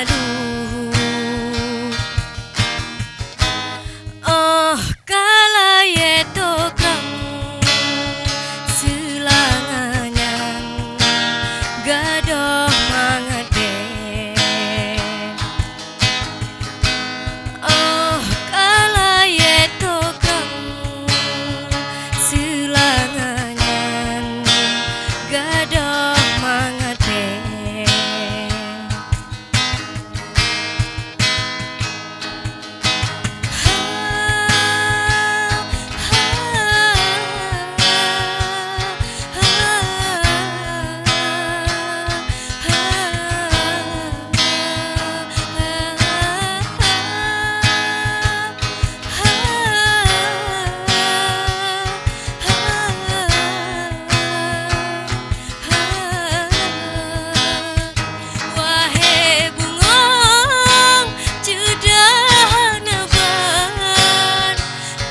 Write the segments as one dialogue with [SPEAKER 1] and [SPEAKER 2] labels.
[SPEAKER 1] lalu. Oh kalaye tokang selangangan gadoh mangade. Oh kalaye tokang selangangan gadoh mangade. Wahai bungong judah naban,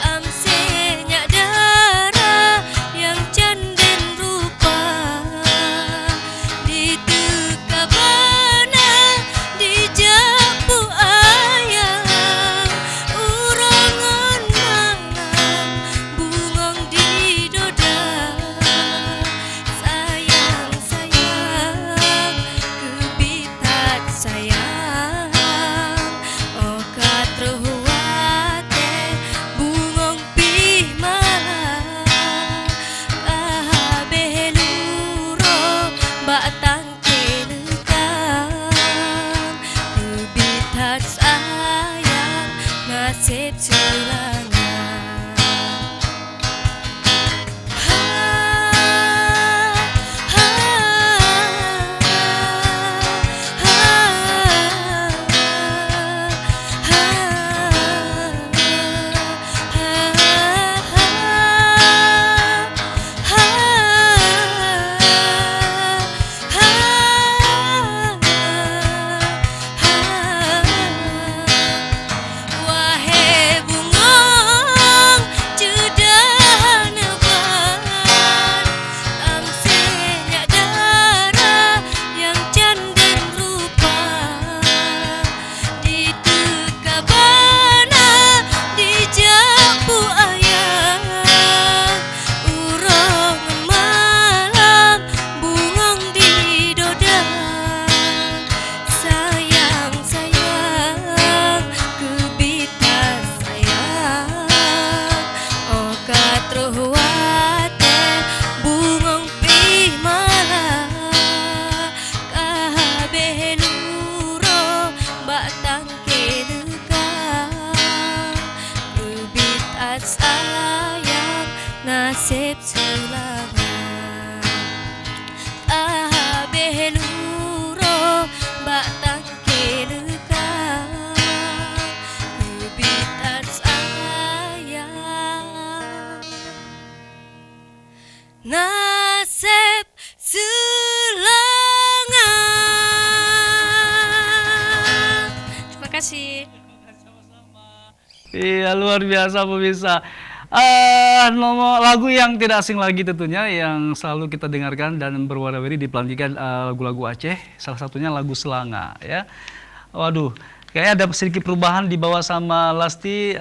[SPEAKER 1] amsenya darah yang canden rupa, ditukabana dijapu ayam, urongan mangan bungong di doda. Sayang sayang kebitat sayang, oh katruhwate bungong pih malang, kahabeh luro batang kelekang, kebitat sayang nasib celangan. Wahai bungong judah naban, amsenya darah yang canden rupa, ditukabana dijapu ayam, urongan malam bungong di doda. Sayang sayang kebitas sayang, oh katruhwate bungong pih malang, kahabeh luro batang kelekang, kebitat sayang nasib celangan. Kahabeh luro batang kelekang, kebitat sayang nasib celangan. Terima kasih.
[SPEAKER 2] Iya luar biasa pemirsa. Nomor lagu yang tidak asing lagi tentunya yang selalu kita dengarkan dan berwarna-warni di pelantikan lagu-lagu Aceh. Salah satunya lagu Selanga ya. Waduh, kayaknya ada sedikit perubahan dibawa sama Lasti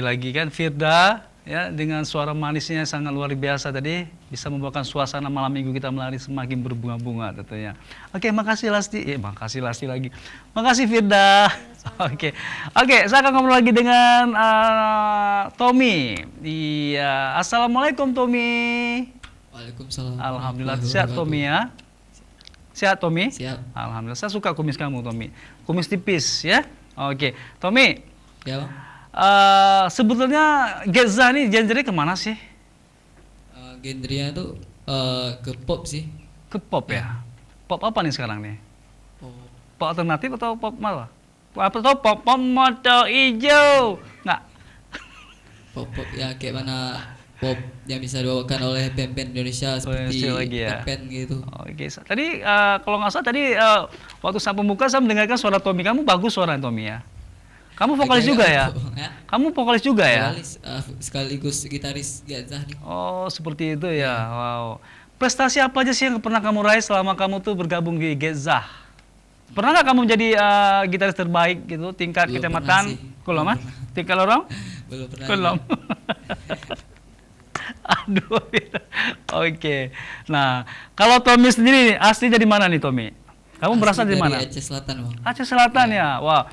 [SPEAKER 2] lagi kan, Firda ya, dengan suara manisnya sangat luar biasa tadi bisa membawakan suasana malam minggu kita melari semakin berbunga-bunga tentunya. Oke, makasih Lasti. Makasih Lasti lagi. Makasih Firda. Oke, saya akan ngobrol lagi dengan Tommy. Iya, assalamualaikum Tommy.
[SPEAKER 3] Waalaikumsalam.
[SPEAKER 2] Alhamdulillah sehat Tommy ya. Sehat Tommy?
[SPEAKER 3] Siap.
[SPEAKER 2] Alhamdulillah. Saya suka kumis kamu Tommy. Kumis tipis ya. Oke, Tommy.
[SPEAKER 3] Ya Bang.
[SPEAKER 2] Sebetulnya Geza nih genre kemana sih?
[SPEAKER 3] Genrenya tuh ke pop sih.
[SPEAKER 2] Ke pop ya. Pop apa nih sekarang nih?
[SPEAKER 3] Oh,
[SPEAKER 2] Pop alternatif atau pop apa? Apa tau pop moto hijau? Nggak.
[SPEAKER 3] pop ya kayak mana pop yang bisa dibawakan oleh band-band Indonesia seperti
[SPEAKER 2] lagi ya.
[SPEAKER 3] Top Band gitu.
[SPEAKER 2] Oke, tadi kalau nggak salah tadi waktu saya pembuka saya mendengarkan suara Tommy. Kamu bagus suara Tommy ya. Kamu vokalis juga ya? Kamu vokalis juga ya?
[SPEAKER 3] Vokalis sekaligus gitaris Gazah nih.
[SPEAKER 2] Oh, seperti itu ya. Wow. Prestasi apa aja sih yang pernah kamu raih selama kamu tuh bergabung di Gazah? Pernah nggak kamu menjadi gitaris terbaik gitu tingkat
[SPEAKER 3] Belum
[SPEAKER 2] kecamatan?
[SPEAKER 3] pernah sih.
[SPEAKER 2] Belum,
[SPEAKER 3] Belum
[SPEAKER 2] ah?
[SPEAKER 3] pernah.
[SPEAKER 2] Tingkat lorong?
[SPEAKER 3] Belum pernah.
[SPEAKER 2] Belum. Aduh. Oke. Nah, kalau Tommy sendiri asli dari mana nih Tommy? Kamu
[SPEAKER 3] Asli
[SPEAKER 2] berasal dari mana?
[SPEAKER 3] Aceh Selatan, Bang.
[SPEAKER 2] Aceh Selatan ya. Wah.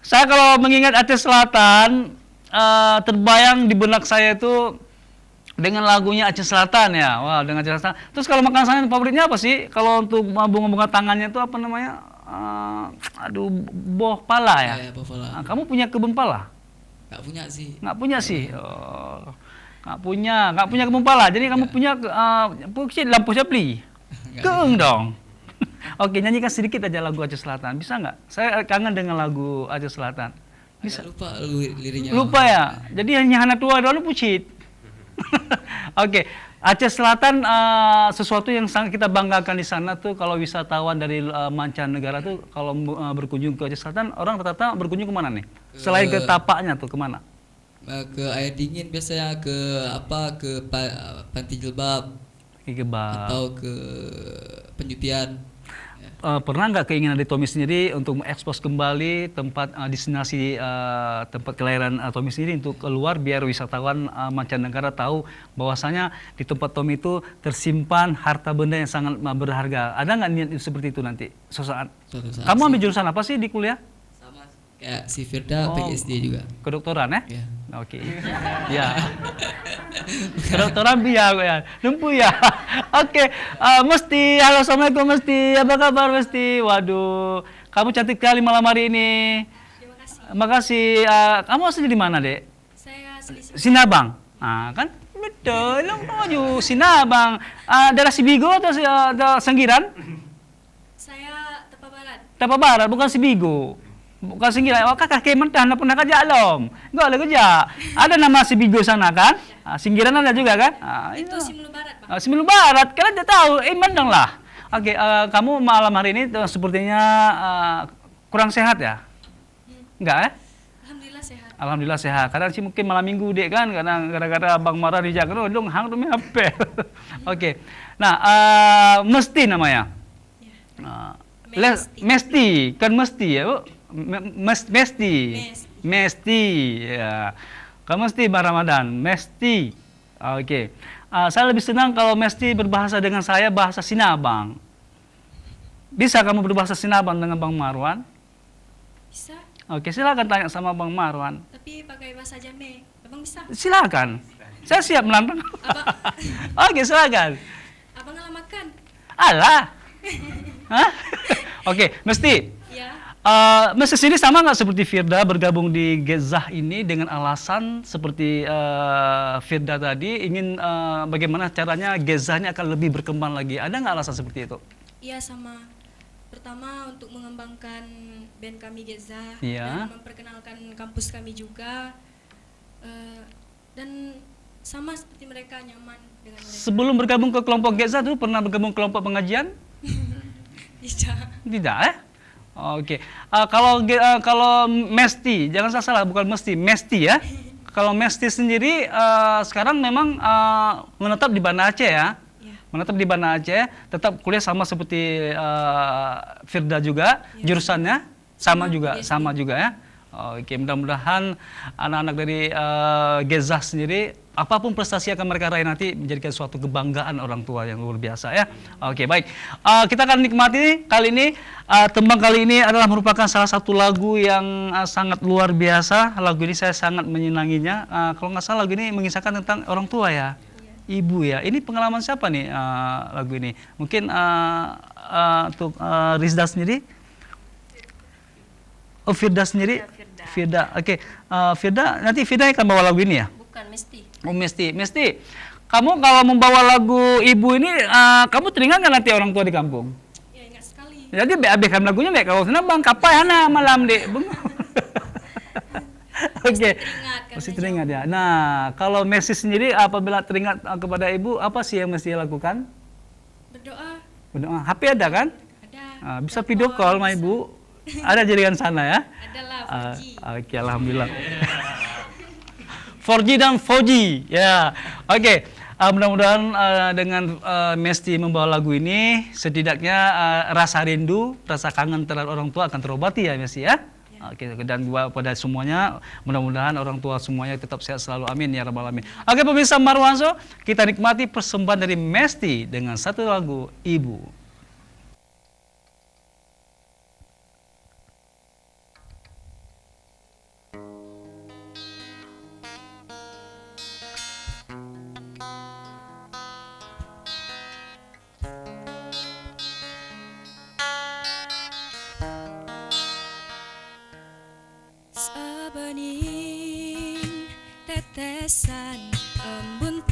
[SPEAKER 2] Saya kalau mengingat Aceh Selatan terbayang di benak saya itu dengan lagunya Aceh Selatan ya. Wah, dengan Aceh Selatan. Terus kalau makanan favoritnya apa sih? Kalau untuk bunga-bunga tangannya itu apa namanya? Buah pala ya.
[SPEAKER 3] Ya, Bapak.
[SPEAKER 2] Nah, kamu punya kebun pala?
[SPEAKER 3] Nggak punya sih.
[SPEAKER 2] Nggak punya sih. Oh, nggak punya kebun pala. Jadi kamu punya lampu sapli.
[SPEAKER 3] Nggak
[SPEAKER 2] Keeng dong. Oke, nyanyikan sedikit aja lagu Aceh Selatan. Bisa nggak? Saya kangen dengan lagu Aceh Selatan. Bisa.
[SPEAKER 3] Agak lupa liriknya.
[SPEAKER 2] Lupa ya. Jadi hanya anak tua doang pucit. Oke, Aceh Selatan sesuatu yang sangat kita banggakan di sana tuh kalau wisatawan dari mancanegara tuh kalau berkunjung ke Aceh Selatan, orang rata-rata berkunjung kemana nih? Selain ke tapaknya tuh kemana?
[SPEAKER 3] Ke air dingin biasanya ke panti jilbab
[SPEAKER 2] Kebab.
[SPEAKER 3] atau ke penjutian.
[SPEAKER 2] Pernah nggak keinginan dari Tommy sendiri untuk mengekspos kembali tempat destinasi tempat kelahiran Tommy sendiri untuk keluar biar wisatawan mancanegara tahu bahwasanya di tempat Tommy itu tersimpan harta benda yang sangat berharga. Ada nggak niat seperti itu nanti? Suatu saat. Kamu ambil jurusan apa sih di kuliah?
[SPEAKER 3] Sama kayak si Firda PhD juga.
[SPEAKER 2] Kedokteran ya?
[SPEAKER 3] Ya.
[SPEAKER 2] Oke. Ya. Kedokteran biar ya. Lumpuh ya. Oke. Mesti. Halo, assalamualaikum Mesti. Apa kabar Mesti? Waduh. Kamu cantik sekali malam hari ini.
[SPEAKER 1] Terima kasih.
[SPEAKER 2] Makasih. Kamu asli dari mana, Dek?
[SPEAKER 1] Saya asli
[SPEAKER 2] Sinabang. Kan? Betul. Laju Sinabang. Daerah Sibigo atau Senggiran?
[SPEAKER 1] Saya Tepa Barat.
[SPEAKER 2] Tapa Barat, bukan Sibigo. Bukan Singgiran. Oh, kakak mentah pernah kerja lom. Enggak ada kerja. Ada nama Sibigo sana kan? Singgiran ada juga kan?
[SPEAKER 1] Itu Simulu Barat, Bang.
[SPEAKER 2] Simulu Barat. Kalian tidak tahu, mendang lah. Oke, kamu malam hari ini sepertinya kurang sehat ya? Enggak ya?
[SPEAKER 1] Alhamdulillah sehat.
[SPEAKER 2] Alhamdulillah sehat. Kadang sih mungkin malam minggu dek kan, kadang gara-gara abang marah di Jakarta, dong hang tuh apa? Oke. Nah, Mesti namanya.
[SPEAKER 1] Ya.
[SPEAKER 2] Mesti, kan Mesti ya, Bu? Mesti. Mesti. Ya. Kamu Mesti Bang Ramadan. Mesti. Oke. Saya lebih senang kalau Mesti berbahasa dengan saya bahasa Sinabang. Bisa kamu berbahasa Sinabang dengan Bang Marwan?
[SPEAKER 1] Bisa,
[SPEAKER 2] Oke, silakan tanya sama Bang Marwan.
[SPEAKER 1] tapi pakai bahasa Jame. Abang bisa?
[SPEAKER 2] Silakan. Saya siap menantang.
[SPEAKER 1] Abang,
[SPEAKER 2] Oke, silakan.
[SPEAKER 1] abang ngalamatkan?
[SPEAKER 2] Alah. Hah? Oke, Mesti.
[SPEAKER 1] Ya.
[SPEAKER 2] Mesti sini sama nggak seperti Firda bergabung di Gezah ini dengan alasan seperti Firda tadi ingin bagaimana caranya Gezahnya akan lebih berkembang lagi. Ada nggak alasan seperti itu?
[SPEAKER 1] Iya, sama. Pertama untuk mengembangkan band kami Geza
[SPEAKER 2] Iya.
[SPEAKER 1] dan memperkenalkan kampus kami juga. Dan sama seperti mereka, nyaman dengan mereka.
[SPEAKER 2] Sebelum bergabung ke kelompok Gezah tuh pernah bergabung kelompok pengajian?
[SPEAKER 1] Tidak.
[SPEAKER 2] Tidak ya? Oke. Kalau Mesti, jangan salah, bukan Mesti ya. Kalau Mesti sendiri sekarang memang menetap di Banda Aceh ya.
[SPEAKER 1] Ya.
[SPEAKER 2] Menetap di Banda Aceh, tetap kuliah sama seperti Firda juga,
[SPEAKER 1] Ya.
[SPEAKER 2] jurusannya sama juga,
[SPEAKER 1] PhD.
[SPEAKER 2] sama juga ya. Oke, mudah-mudahan anak-anak dari Gezah sendiri apapun prestasi akan mereka raih nanti menjadikan suatu kebanggaan orang tua yang luar biasa ya. Oke, baik. Kita akan nikmati kali ini tembang kali ini adalah merupakan salah satu lagu yang sangat luar biasa. Lagu ini saya sangat menyenanginya. Kalau nggak salah lagu ini mengisahkan tentang orang tua ya. Ibu ya. Ini pengalaman siapa nih lagu ini? Mungkin untuk Rizda sendiri? Oh, Firda sendiri?
[SPEAKER 1] Firda.
[SPEAKER 2] Firda. Oke. Firda, nanti Firda akan bawa lagu ini ya?
[SPEAKER 1] Bukan, mesti.
[SPEAKER 2] Oh, Mesti. Kamu kalau membawa lagu ibu ini, kamu teringat nggak nanti orang tua di kampung?
[SPEAKER 1] Ya, ingat sekali.
[SPEAKER 2] Jadi abaikan lagunya baik. Kalau sana bang kapai ana malam dek. Oke.
[SPEAKER 1] Teringat, karena
[SPEAKER 2] Masih teringat ya. Nah, kalau Messi sendiri apabila teringat kepada ibu, apa sih yang mesti lakukan?
[SPEAKER 1] berdoa.
[SPEAKER 2] Berdoa. HP ada kan?
[SPEAKER 1] Ada.
[SPEAKER 2] Bisa video call sama ibu. Ada jaringan sana ya?
[SPEAKER 1] Adalah 4G.
[SPEAKER 2] Oke, alhamdulillah. 4G dan 4G, ya. Oke, Mudah-mudahan dengan Mesti membawa lagu ini, setidaknya rasa rindu, rasa kangen terhadap orang tua akan terobati ya Mesti ya. Oke, dan pada semuanya, mudah-mudahan orang tua semuanya tetap sehat selalu. Amin ya rabbal alamin. Oke pemirsa Marwanso, kita nikmati persembahan dari Mesti dengan satu lagu Ibu.
[SPEAKER 1] Sabening tetesan embun